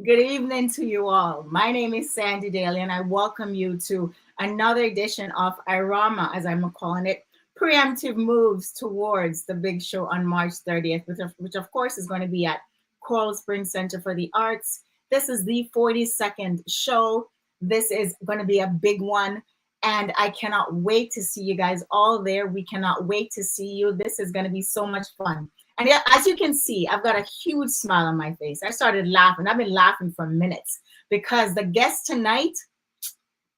Good evening to you all. My name is Sandy Daley, and I welcome you to another edition of IRAWMA, as I'm calling it, preemptive moves towards the big show on March 30th, which of course is going to be at Coral Springs Center for the Arts. This is the 42nd show. This is going to be a big one, and I cannot wait to see you guys all there. We cannot wait to see you. This is going to be so much fun. And yeah, as you can see, I've got a huge smile on my face. I started laughing. I've been laughing for minutes because the guest tonight,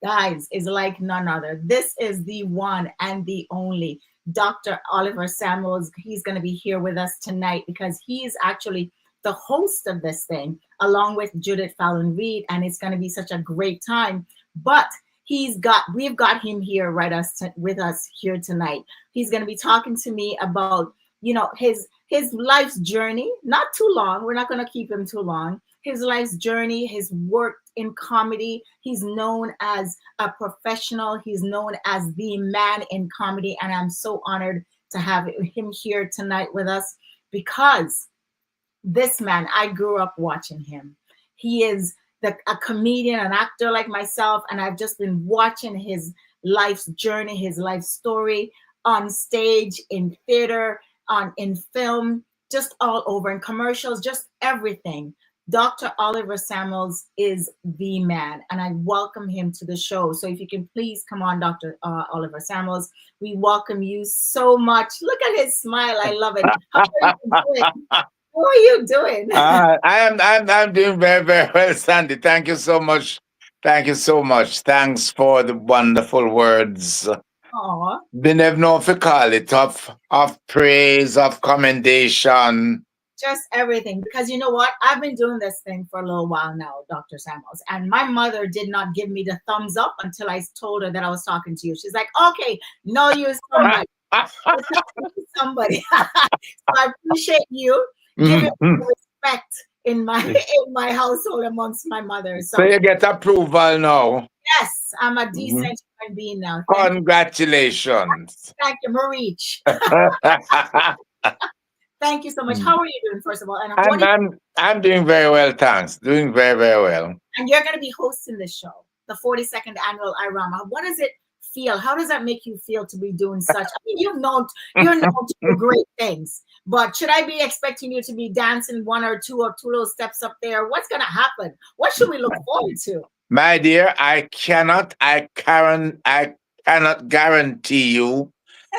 guys, is like none other. This is the one and the only Dr. Oliver Samuels. He's going to be here with us tonight because he is actually the host of this thing, along with Judith Fallon Reed, and it's going to be such a great time. But we've got him here with us here tonight. He's going to be talking to me about, his life's journey. Not too long. We're not going to keep him too long. His life's journey, his work in comedy. He's known as a professional. He's known as the man in comedy. And I'm so honored to have him here tonight with us because this man, I grew up watching him. He is a comedian, an actor like myself, and I've just been watching his life's journey, his life story on stage, in theater, in film, just all over, in commercials, just everything. Dr. Oliver Samuels is the man, and I welcome him to the show. So if you can please come on, Dr. Oliver Samuels, we welcome you so much. Look at his smile. I love it. How are you doing? How are you doing? I'm doing very, very well, Sandy. Thank you so much. Thank you so much. Thanks for the wonderful words. Aw. Been have no for call it of praise, of commendation. Just everything, because you know what, I've been doing this thing for a little while now, Dr. Samuels, and my mother did not give me the thumbs up until I told her that I was talking to you. She's like, okay, no, you're somebody. Somebody. So I appreciate you giving me respect in my household amongst my mothers. So So you get approval now. yes, I'm a Mhm. decent human being now. Congratulations. Thank you, Marich. Thank you so much. Mm. How are you doing, first of all? And I'm I'm I'm doing very well, thanks. Doing very, very well. and you're going to be hosting this show, the 42nd annual IRAWMA. What does it feel? How does that make you feel to be doing such? I mean, you're known to do great things, but should I be expecting you to be dancing one or two little steps up there? What's going to happen? What should we look forward to? My dear, I cannot guarantee you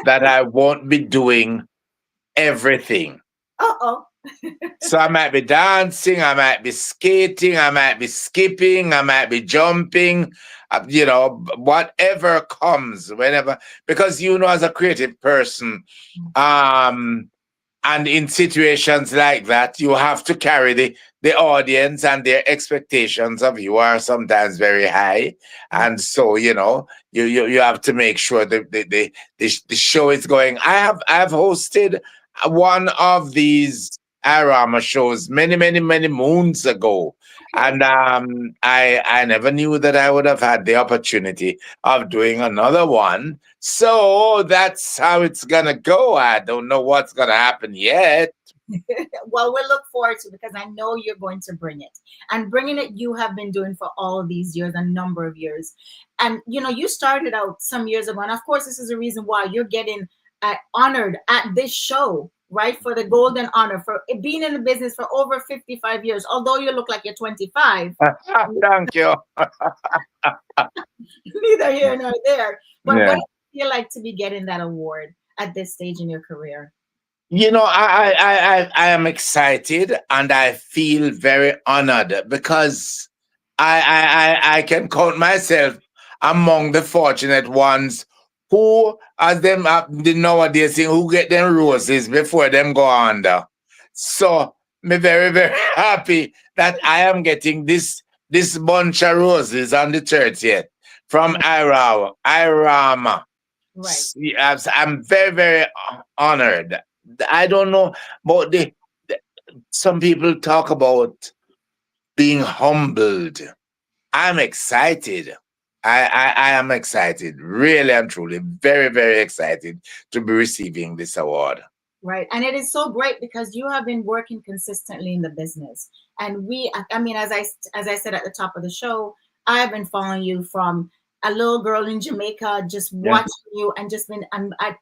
that I won't be doing everything. Uh-oh. So I might be dancing, I might be skating, I might be skipping, I might be jumping, whatever comes, whenever, because as a creative person, um, and in situations like that, you have to carry the audience, and their expectations of you are sometimes very high. And so, you have to make sure that the show is going. I have hosted one of these Arama shows many, many, many moons ago. And I never knew that I would have had the opportunity of doing another one. So that's how it's gonna go. I don't know what's gonna happen yet. Well, we'll look forward to it because I know you're going to bring it. And bringing it, you have been doing for all of these years, a number of years. And, you started out some years ago. And of course, this is the reason why you're getting honored at this show, right? For the golden honor, for being in the business for over 55 years. Although you look like you're 25, Thank you. neither here nor there. But what Yeah. do you feel like to be getting that award at this stage in your career? I am excited, and I feel very honored because I can count myself among the fortunate ones who, as them the nowadays thing, who get them roses before them go under. So me very, very happy that I am getting this bunch of roses on the 30th from IRAWMA. Right. Yes, I'm very, very honored. I don't know, but some people talk about being humbled. I'm excited. I am excited, really and truly, very, very excited to be receiving this award. Right. And it is so great because you have been working consistently in the business. And I mean, as I said at the top of the show, I've been following you from a little girl in Jamaica, just Yeah. watching you and just been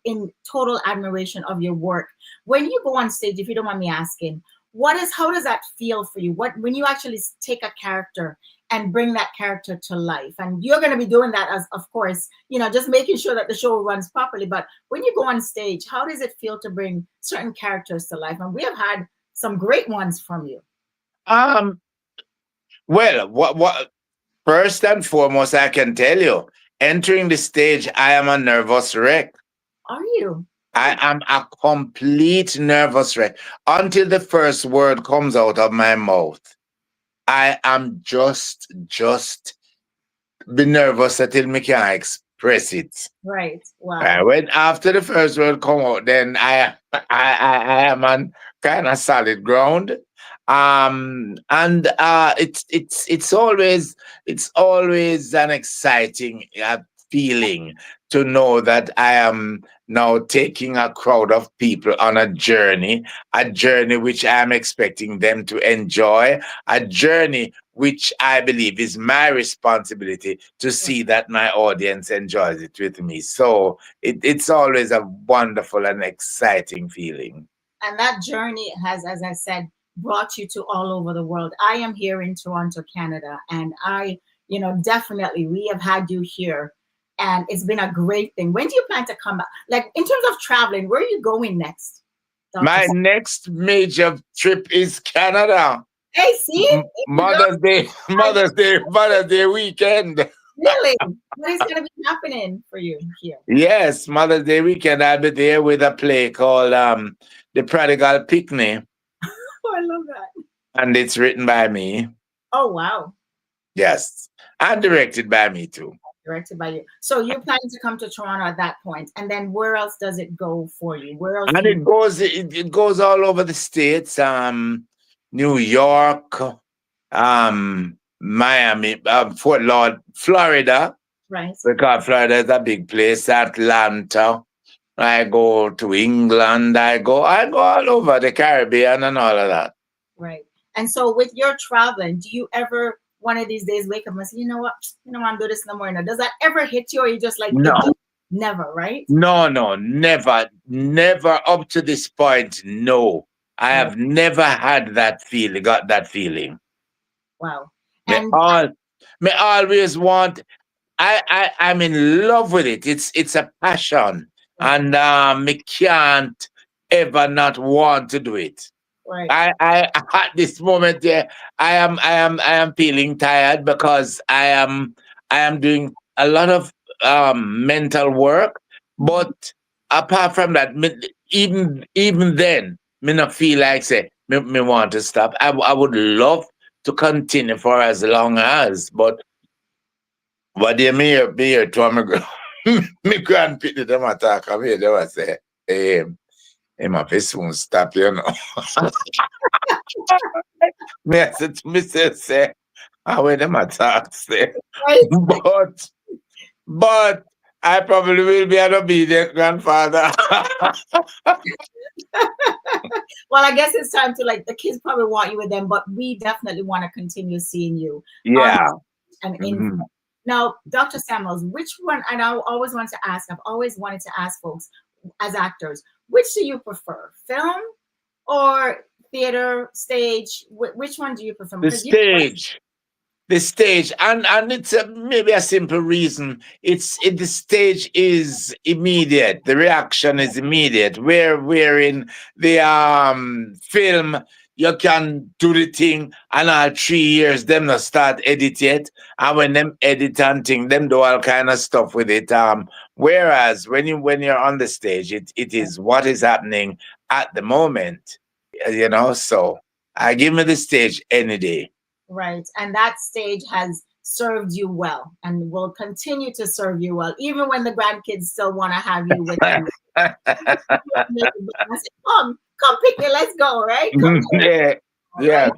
in total admiration of your work. When you go on stage, if you don't mind me asking, how does that feel for you? When you actually take a character and bring that character to life, and you're going to be doing that, as of course, just making sure that the show runs properly. But when you go on stage, how does it feel to bring certain characters to life? And we have had some great ones from you. Um. Well, what? First and foremost, I can tell you, entering the stage, I am a nervous wreck. Are you? I am a complete nervous wreck until the first word comes out of my mouth. I am just be nervous until me can express it. Right. Wow. When after the first word come out, then I am on kind of solid ground. And it's always an exciting feeling to know that I am now taking a crowd of people on a journey which I am expecting them to enjoy, a journey which I believe is my responsibility to see that my audience enjoys it with me. So it's always a wonderful and exciting feeling. And that journey has, as I said, brought you to all over the world. I am here in Toronto, Canada, and definitely we have had you here, and it's been a great thing. When do you plan to come back? Like, in terms of traveling, where are you going next, Dr. My Sam? next major trip is Canada. Hey, see? There you go. Mother's Day weekend. Really? What is going to be happening for you here? Yes, Mother's Day weekend. I'll be there with a play called The Prodigal Picnic, Oh, I love that. and it's written by me. Oh, wow. Yes, and directed by me too. Directed by you. So you're planning to come to Toronto at that point, and then where else does it go for you? Where else And do you it goes all over the states. New York, Miami, Fort Laud, Florida, right? because Florida is a big place. Atlanta. I go to England. I go all over the Caribbean and all of that. Right. And so with your traveling, do you ever one of these days wake up and say, you know what, I'm do this no more? Now, does that ever hit you, or you just like No, never, right? no, never up to this point. No, I Right. have never had that feeling. Got that feeling. Wow. Me And all, me always want. I'm in love with it. It's a passion, right, and me can't ever not want to do it. right, I at this moment there, I am feeling tired because I am doing a lot of mental work, but apart from that, even then, me not feel like say me want to stop. I would love to continue for as long as, but they me here to me grandpity them attack. I mean, they will say, my face won't stop, you know. Me I said to myself, say, where them attack, say. right. But, but I probably will be an obedient grandfather. Well, I guess it's time to, like, the kids probably want you with them, but we definitely want to continue seeing you on Yeah. and in. Mhm. Now, Dr. Samuels, which one? And I always want to ask. I've always wanted to ask folks as actors, which do you prefer, film or theater, stage? Which one do you prefer? The Because you, stage. The stage, and it's maybe a simple reason. The stage is immediate. The reaction is immediate. Where in the film you can do the thing, and all 3 years them not start edit yet, and when them edit and thing, them do all kind of stuff with it. Whereas when you're on the stage, it is what is happening at the moment. So I give me the stage any day. right, and that stage has served you well and will continue to serve you well, even when the grandkids still want to have you with them. Come pick me, let's go, right? Come, Yeah, right? yeah.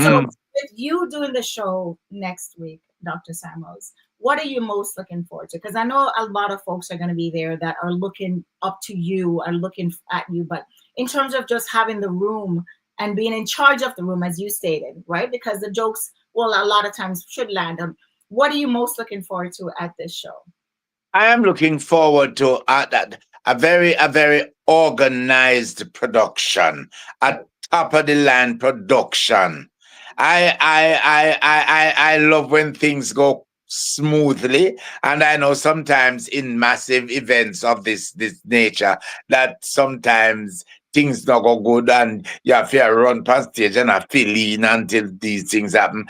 So, Mhm. with you doing the show next week, Dr. Samuels, what are you most looking forward to? Because I know a lot of folks are going to be there that are looking up to you, are looking at you. But in terms of just having the room and being in charge of the room, as you stated, right? Because the jokes, well, a lot of times should land. What are you most looking forward to at this show? I am looking forward to that a very organized production, a top of the line production. I love when things go smoothly, and I know sometimes in massive events of this nature that sometimes things don't go good, and you have to run past stage and I feel in until these things happen,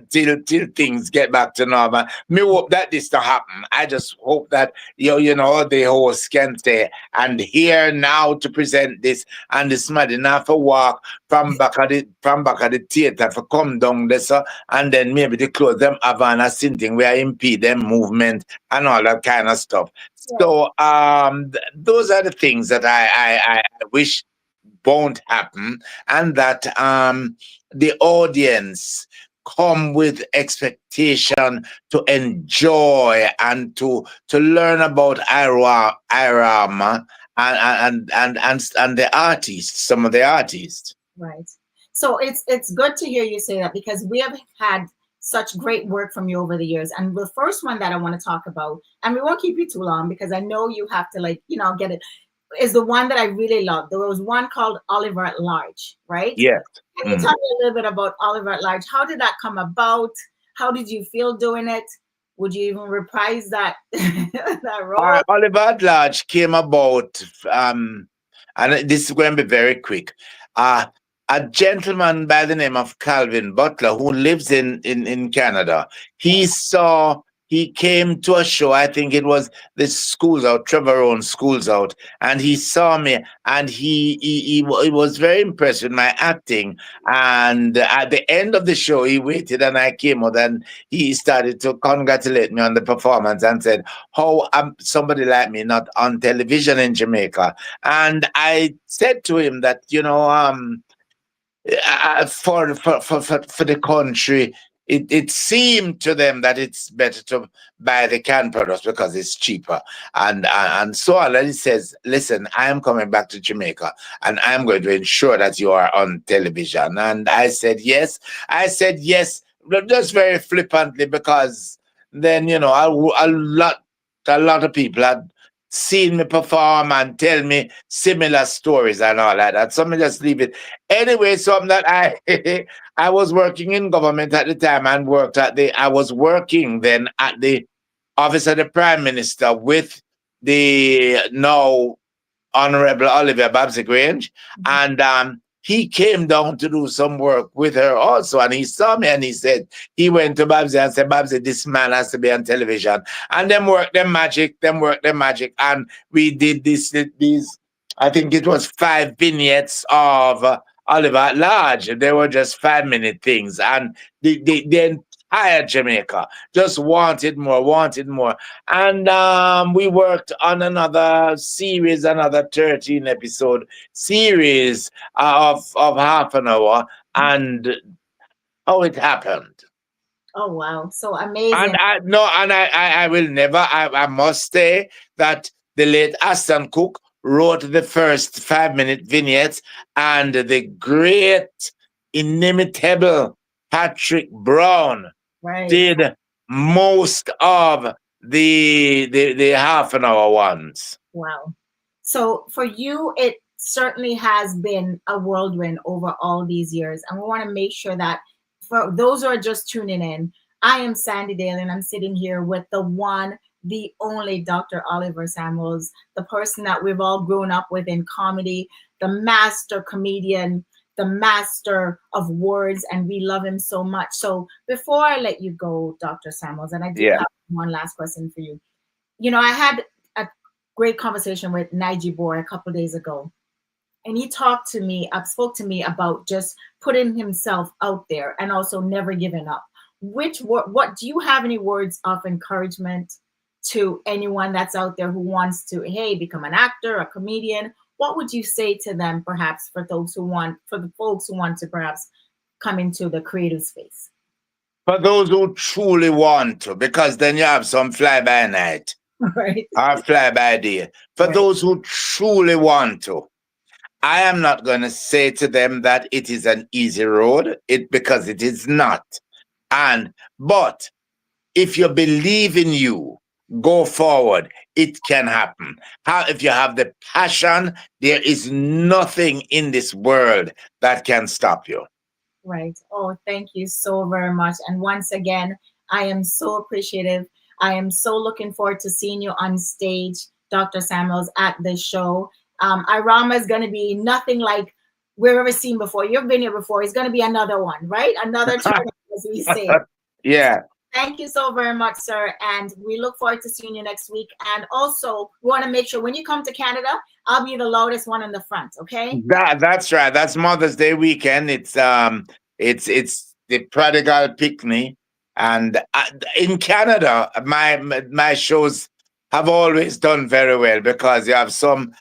till things get back to normal. Me hope that this to happen. I just hope that the host can say, and here now to present this, and this man enough for walk from back of the theater for come down there, so, and then maybe they close them Havana sinting where impede them movement and all that kind of stuff. Yeah. So those are the things that I wish won't happen, and that the audience come with expectation to enjoy and to learn about IRAWMA and the artists, some of the artists. Right. So it's good to hear you say that, because we have had such great work from you over the years. And the first one that I want to talk about, and we won't keep you too long because I know you have to, like, get it, is the one that I really love. There was one called Oliver at Large, right? Yes. Can you tell me a little bit about Oliver at Large? How did that come about? How did you feel doing it? Would you even reprise that that role? Oliver at Large came about, and this is going to be very quick. A gentleman by the name of Calvin Butler, who lives in Canada, he came to a show. I think it was the Schools Out, Trevor Owen Schools Out, and he saw me, and he was very impressed with my acting. And at the end of the show, he waited, and I came out, and he started to congratulate me on the performance and said, "How somebody like me not on television in Jamaica?" And I said to him that, for the country, it seemed to them that it's better to buy the canned products because it's cheaper, and so on. And he says, "Listen, I am coming back to Jamaica, and I'm going to ensure that you are on television." And I said yes. Just very flippantly, because then a lot of people had seen me perform and tell me similar stories and all like that. So me just leave it. Anyway, something that I was working in government at the time, and I was working then at the office of the Prime Minister with the now Honorable Olivia Babsy Grange, and he came down to do some work with her also, and he saw me, and he said, he went to Babsy and said, "Babsy, this man has to be on television." And them work them magic, and we did these, I think it was 5 vignettes of Oliver at Large. They were just 5-minute things, and the entire Jamaica just wanted more. And we worked on another 13 episode series of half an hour, and how it happened. Oh wow, so amazing. And I will never, I must say that the late Aston Cook wrote the first 5-minute vignettes, and the great, inimitable Patrick Brown did most of the half an hour ones. Wow. So for you, it certainly has been a whirlwind over all these years. And we want to make sure that for those who are just tuning in, I am Sandy Daley, and I'm sitting here with the one, the only Dr. Oliver Samuels, the person that we've all grown up with in comedy, the master comedian, the master of words, and we love him so much. So before I let you go, Dr. Samuels, and I do have one last question for you. I had a great conversation with Nige Boy a couple of days ago, and he spoke to me about just putting himself out there and also never giving up. What do you have any words of encouragement to anyone that's out there who wants to, become an actor, a comedian? What would you say to them, perhaps, for the folks who want to perhaps come into the creative space? For those who truly want to, because then you have some fly by night, right, or fly by day. For those who truly want to, I am not going to say to them that it is an easy road, because it is not. But if you believe in you, go forward. It can happen. If you have the passion, there is nothing in this world that can stop you. Right. Oh, thank you so very much. And once again, I am so appreciative. I am so looking forward to seeing you on stage, Dr. Samuels, at the show. IRAWMA is going to be nothing like we've ever seen before. You've been here before. It's going to be another one, right? Another tournament, as we say. Yeah. Thank you so very much, sir. And we look forward to seeing you next week. And also, we want to make sure when you come to Canada, I'll be the loudest one in the front, okay? That's right. That's Mother's Day weekend. It's the prodigal picnic, and in Canada, my shows have always done very well because you have some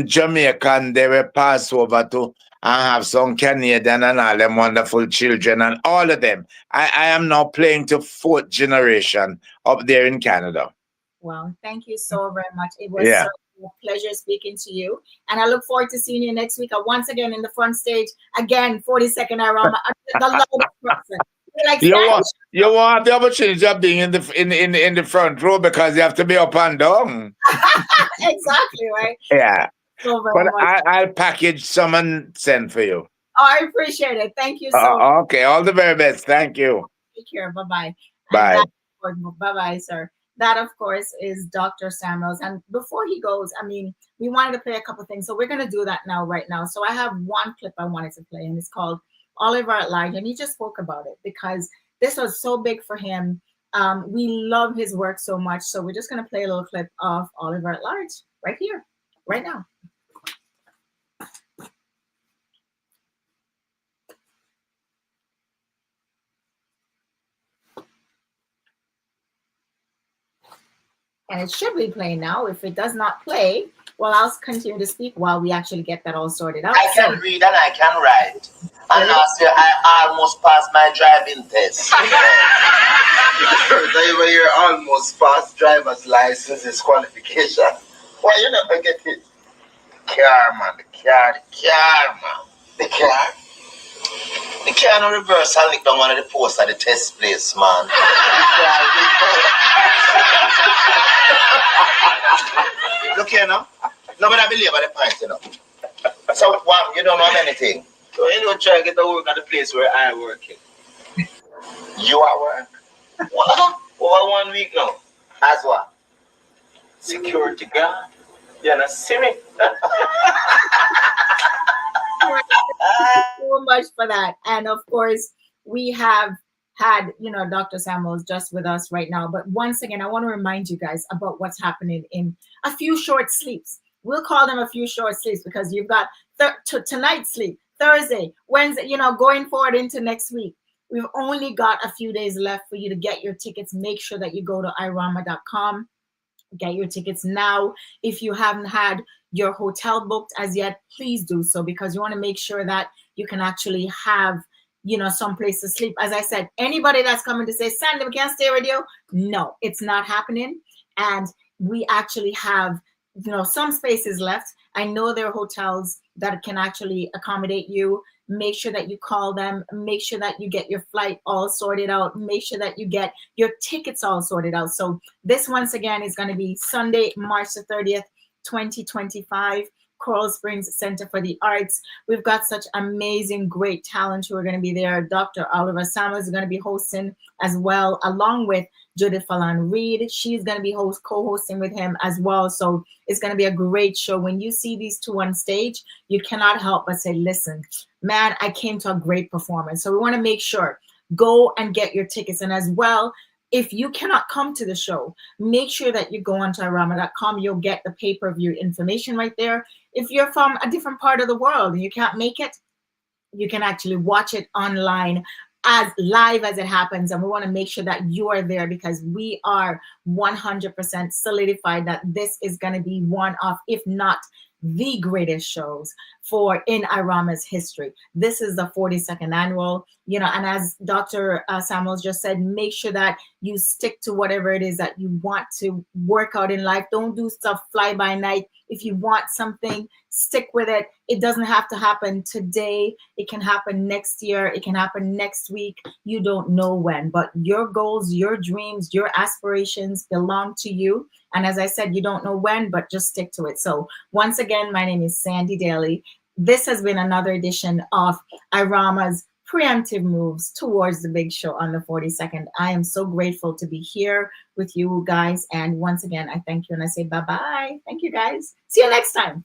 Jamaican, they will pass over to, and have some Canadian and all them wonderful children and all of them. I am now playing to 4th generation up there in Canada. Well, thank you so very much. It was such a pleasure speaking to you. And I look forward to seeing you next week. Once again in the front stage. Again, 42nd IRAWMA. The loudest person. Like you want the opportunity of being in the front row because you have to be up and down. Exactly, right? Yeah. So but I'll package some and send for you. Oh, I appreciate it. Thank you so much. Okay, all the very best. Thank you. Take care. Bye-bye. Bye. Bye-bye, sir. That, of course, is Dr. Samuels. And before he goes, I mean, we wanted to play a couple things. So we're going to do that right now. So I have one clip I wanted to play, and it's called Oliver at Large. And he just spoke about it because this was so big for him. We love his work so much. So we're just going to play a little clip of Oliver at Large right here, right now. And it should be playing now. If it does not play, well, I'll continue to speak while we actually get that all sorted out. I can read and I can write. And last year, I almost passed my driving test. You almost passed driver's license qualification. Why you never get it? Car, man. The car, man. The car. The car no reverse and lick down one of the posts at the test place, man. Look here now. Nobody believe about the point, you know. So, what? You don't know anything. So, you don't try to get to work at the place where I work. You are work? What? Over 1 week now. As what? Security guard. You're not serious. So much for that. And of course, we have had, Dr. Samuels just with us right now. But once again, I want to remind you guys about what's happening in a few short sleeps. We'll call them a few short sleeps because you've got tonight's sleep, Thursday, Wednesday, going forward into next week. We've only got a few days left for you to get your tickets. Make sure that you go to IRAWMA.com. Get your tickets now. If you haven't had your hotel booked as yet, please do so because you want to make sure that you can actually have, some place to sleep. As I said, anybody that's coming to say, Sandy, we can't stay with you. No, it's not happening. And we actually have, some spaces left. I know there are hotels that can actually accommodate you. Make sure that you call them. Make sure that you get your flight all sorted out. Make sure that you get your tickets all sorted out. So this, once again, is going to be Sunday, March the 30th, 2025, Coral Springs Center for the Arts. We've got such amazing, great talent who are going to be there. Dr. Oliver Samuels is going to be hosting as well, along with Judith Fallon Reed. She's going to be co-hosting with him as well. So it's going to be a great show. When you see these two on stage, you cannot help but say, listen, man, I came to a great performance. So we want to make sure, go and get your tickets. And as well, if you cannot come to the show, make sure that you go onto IRAWMA.com. You'll get the pay-per-view information right there. If you're from a different part of the world and you can't make it, you can actually watch it online as live as it happens. And we want to make sure that you are there because we are 100% solidified that this is going to be one of, if not the greatest shows for in IRAWMA's history. This is the 42nd annual, you know, and as Dr. Samuels just said, make sure that you stick to whatever it is that you want to work out in life. Don't do stuff fly by night. If you want something, stick with it. It doesn't have to happen today. It can happen next year. It can happen next week. You don't know when, but your goals, your dreams, your aspirations belong to you. And as I said, you don't know when, but just stick to it. So once again, my name is Sandy Daley. This has been another edition of IRAWMA's Preemptive Moves Towards the Big Show on the 42nd. I am so grateful to be here with you guys. And once again, I thank you and I say bye-bye. Thank you guys. See you next time.